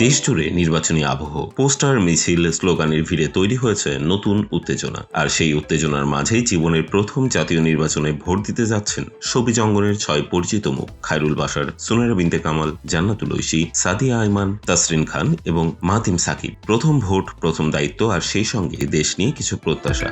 দেশ জুড়ে নির্বাচনী আবহ, পোস্টার, মিছিল, স্লোগানের ভিড়ে তৈরি হয়েছে নতুন উত্তেজনা। আর সেই উত্তেজনার মাঝেই জীবনের প্রথম জাতীয় নির্বাচনে ভোট দিতে যাচ্ছেন সবিজ অঙ্গনের 6 পরিচিত মুখ: খায়রুল বাশার, সুনাইরা বিনতে কামাল, জান্নাতুল ঐশী, সাদিয়া আইমান, তাসরিন খান এবং মাহতিম সাকিব। প্রথম ভোট, প্রথম দায়িত্ব, আর সেই সঙ্গে দেশ নিয়ে কিছু প্রত্যাশা।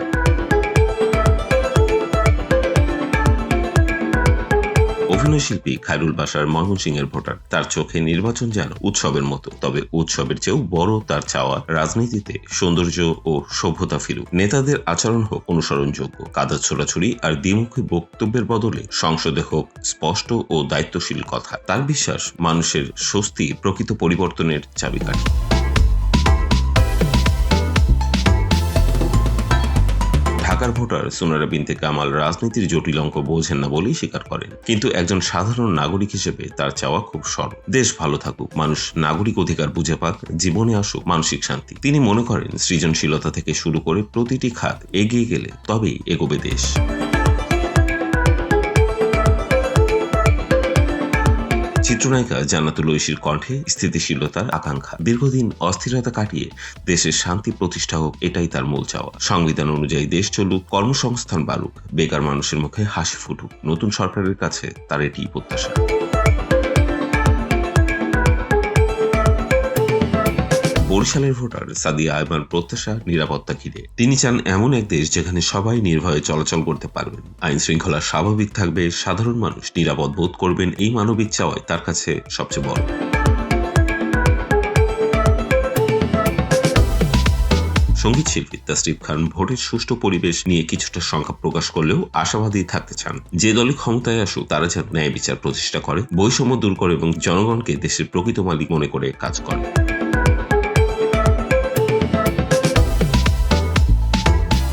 অভিনয়শিল্পী খায়রুল বাশার ময়মনসিংহের ভোটার। তার চোখে নির্বাচন যেন উৎসবের মতো, তবে উৎসবের চেয়েও বড় তার চাওয়া রাজনীতিতে সৌন্দর্য ও সভ্যতা ফিরুক। নেতাদের আচরণ হোক অনুসরণযোগ্য, কাদা ছোড়াছুড়ি আর দ্বিমুখী বক্তব্যের বদলে সংসদে হোক স্পষ্ট ও দায়িত্বশীল কথা। তার বিশ্বাস মানুষের স্বস্তি প্রকৃত পরিবর্তনের চাবিকাঠি। ঢাকার ভোটার সুনাইরা বিনতে কামাল রাজনীতির জটিল অঙ্ক বোঝেন না বলেই স্বীকার করেন, কিন্তু একজন সাধারণ নাগরিক হিসেবে তার চাওয়া খুব সরল: দেশ ভালো থাকুক, মানুষ নাগরিক অধিকার বুঝে পাক, জীবনে আসুক মানসিক শান্তি। তিনি মনে করেন সৃজনশীলতা থেকে শুরু করে প্রতিটি খাত এগিয়ে গেলে তবেই এগোবে দেশ। চিত্রনায়িকা জান্নাতুল ঐশীর কণ্ঠে স্থিতিশীলতার আকাঙ্ক্ষা। দীর্ঘদিন অস্থিরতা কাটিয়ে দেশের শান্তি প্রতিষ্ঠা হোক, এটাই তার মূল চাওয়া। সংবিধান অনুযায়ী দেশ চলুক, কর্মসংস্থান বাড়ুক, বেকার মানুষের মুখে হাসি ফুটুক। নতুন সরকারের কাছে তার এটিই প্রত্যাশা। বরিশালের ভোটার সাদিয়া আইমান প্রত্যাশা নিরাপত্তা ঘিরে। তিনি চান এমন এক দেশ যেখানে সবাই নির্ভয়ে চলাচল করতে পারবেন, আইন শৃঙ্খলা স্বাভাবিক থাকবে, সাধারণ মানুষ নিরাপদ বোধ করবেন। এই মানবিক চাওয়াই তার কাছে সবচেয়ে বড়। সঙ্গীত শিল্পী তাসরিফ খান ভোটের সুষ্ঠু পরিবেশ নিয়ে কিছুটা শঙ্কা প্রকাশ করলেও আশাবাদী থাকতে চান। যে দলই ক্ষমতায় আসুক, তারা যেন ন্যায় বিচার প্রতিষ্ঠা করে, বৈষম্য দূর করে এবং জনগণকে দেশের প্রকৃত মালিক মনে করে কাজ করে।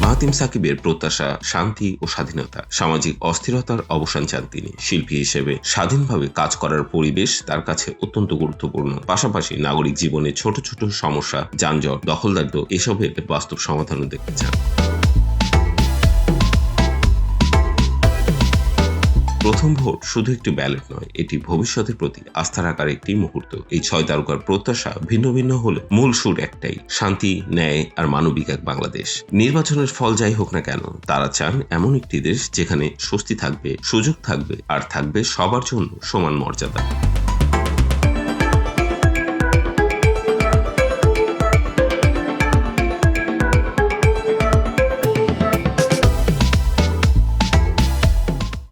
মাহতিম সাকিবের প্রত্যাশা শান্তি ও স্বাধীনতা। সামাজিক অস্থিরতার অবসান চান তিনি। শিল্পী হিসেবে স্বাধীনভাবে কাজ করার পরিবেশ তার কাছে অত্যন্ত গুরুত্বপূর্ণ। পাশাপাশি নাগরিক জীবনে ছোট ছোট সমস্যা, যানজট, দখলদারিত্ব এসবের বাস্তব সমাধানও দেখতে চান। প্রথম ভোট শুধু একটি ব্যালট নয়, এটি ভবিষ্যতের প্রতি আস্থা রাখার একটি মুহূর্ত। এই 6 তারকার প্রত্যাশা ভিন্ন ভিন্ন হলে মূল সুর একটাই: শান্তি, ন্যায় আর মানবিক এক বাংলাদেশ। নির্বাচনের ফল যাই হোক না কেন, তারা চান এমন একটি দেশ যেখানে স্বস্তি থাকবে, সুযোগ থাকবে আর থাকবে সবার জন্য সমান মর্যাদা।